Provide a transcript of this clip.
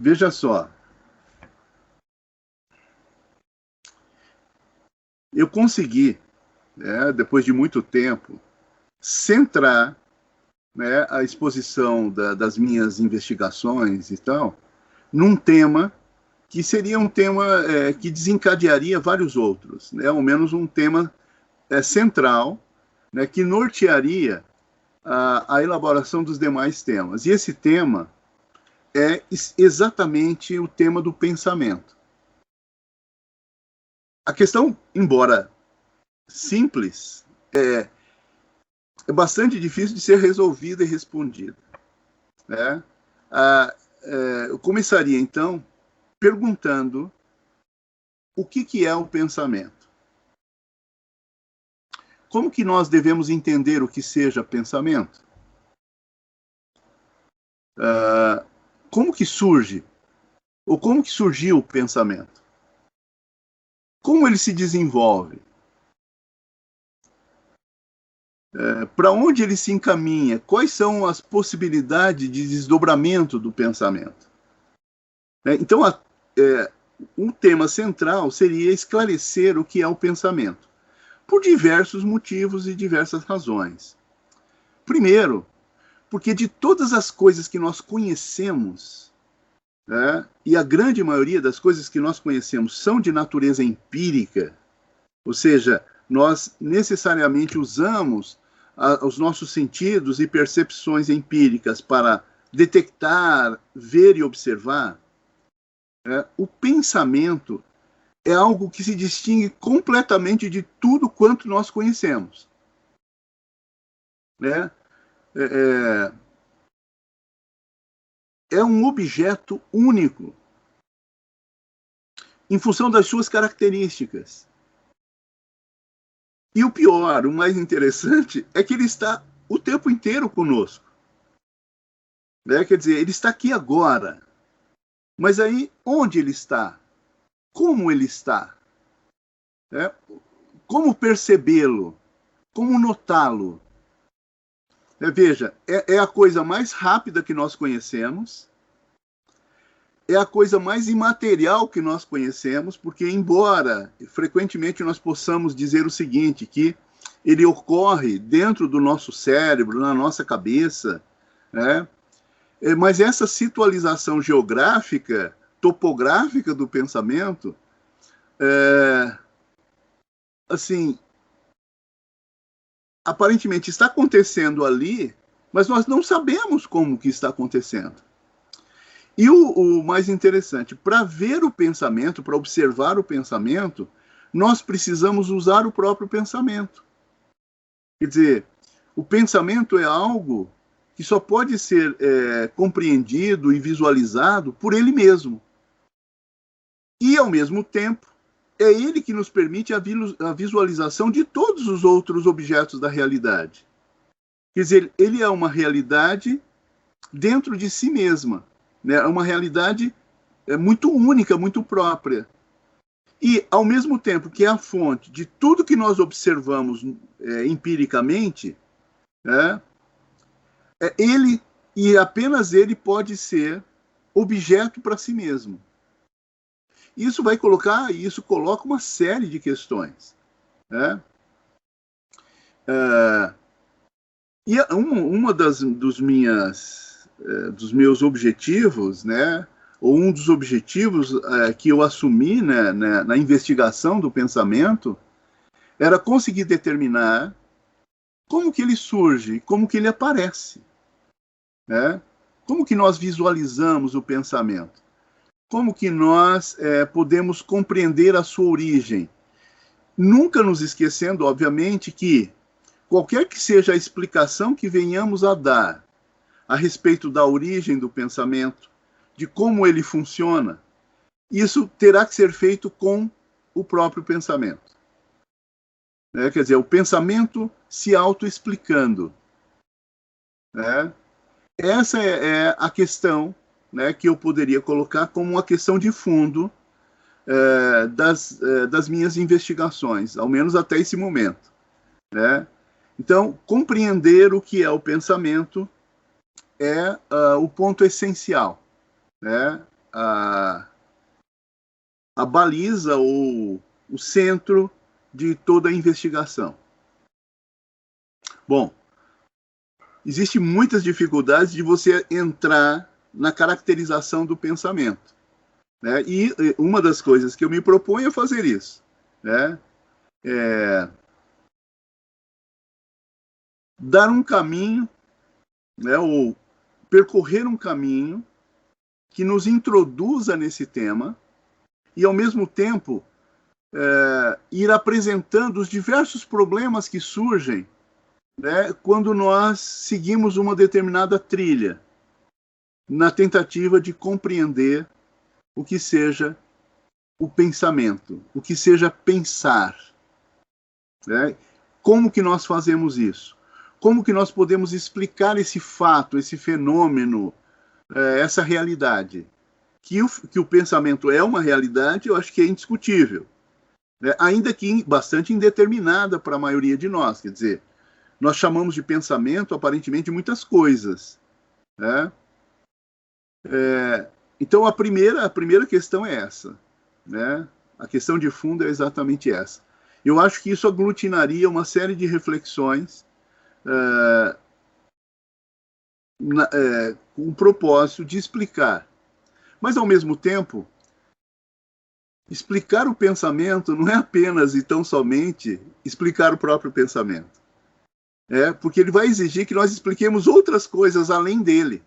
Veja só, eu consegui, depois de muito tempo, centrar, a exposição das minhas investigações e tal, num tema que seria um tema que desencadearia vários outros, ao menos um tema central, que nortearia a elaboração dos demais temas. E esse tema é exatamente o tema do pensamento. A questão, embora simples, é bastante difícil de ser resolvida e respondida. Eu começaria, então, perguntando o que é o pensamento. Como que nós devemos entender o que seja pensamento? Como que surge? Ou como que surgiu o pensamento? Como ele se desenvolve? Para onde ele se encaminha? Quais são as possibilidades de desdobramento do pensamento? Então, um tema central seria esclarecer o que é o pensamento, por diversos motivos e diversas razões. Primeiro, porque de todas as coisas que nós conhecemos, e a grande maioria das coisas que nós conhecemos são de natureza empírica, ou seja, nós necessariamente usamos os nossos sentidos e percepções empíricas para detectar, ver e observar, o pensamento é algo que se distingue completamente de tudo quanto nós conhecemos. É um objeto único, em função das suas características. E o pior, o mais interessante, é que ele está o tempo inteiro conosco. Quer dizer, ele está aqui agora. Mas aí, onde ele está? Como ele está? Como percebê-lo? Como notá-lo? Veja, é a coisa mais rápida que nós conhecemos, é a coisa mais imaterial que nós conhecemos, porque embora frequentemente nós possamos dizer o seguinte, que ele ocorre dentro do nosso cérebro, na nossa cabeça, mas essa situalização geográfica, topográfica do pensamento, assim, aparentemente está acontecendo ali, mas nós não sabemos como que está acontecendo. E o mais interessante, para ver o pensamento, para observar o pensamento, nós precisamos usar o próprio pensamento. Quer dizer, o pensamento é algo que só pode ser compreendido e visualizado por ele mesmo. E, ao mesmo tempo, é ele que nos permite a visualização de todos os outros objetos da realidade. Quer dizer, ele é uma realidade dentro de si mesma. É uma realidade muito única, muito própria. E, ao mesmo tempo que é a fonte de tudo que nós observamos empiricamente, ele, e apenas ele, pode ser objeto para si mesmo. Isso coloca uma série de questões. E uma dos meus objetivos, ou um dos objetivos que eu assumi na investigação do pensamento, era conseguir determinar como que ele surge, como que ele aparece. Como que nós visualizamos o pensamento? Como que nós podemos compreender a sua origem? Nunca nos esquecendo, obviamente, que qualquer que seja a explicação que venhamos a dar a respeito da origem do pensamento, de como ele funciona, isso terá que ser feito com o próprio pensamento. Quer dizer, o pensamento se autoexplicando. Essa é a questão que eu poderia colocar como uma questão de fundo das minhas investigações, ao menos até esse momento. Então, compreender o que é o pensamento é o ponto essencial. a baliza ou o centro de toda a investigação. Bom, existem muitas dificuldades de você entrar na caracterização do pensamento, né? E uma das coisas que eu me proponho é fazer isso, né? Dar um caminho, né, ou percorrer um caminho que nos introduza nesse tema e, ao mesmo tempo, ir apresentando os diversos problemas que surgem, né, quando nós seguimos uma determinada trilha, na tentativa de compreender o que seja o pensamento, o que seja pensar, né? Como que nós fazemos isso? Como que nós podemos explicar esse fato, esse fenômeno, essa realidade? Que o pensamento é uma realidade, eu acho que é indiscutível, né? Ainda que bastante indeterminada para a maioria de nós. Quer dizer, nós chamamos de pensamento, aparentemente, muitas coisas, né? Então, a primeira questão é essa, né? A questão de fundo é exatamente essa. Eu acho que isso aglutinaria uma série de reflexões com o propósito de explicar. Mas, ao mesmo tempo, explicar o pensamento não é apenas e tão somente explicar o próprio pensamento. Porque ele vai exigir que nós expliquemos outras coisas além dele.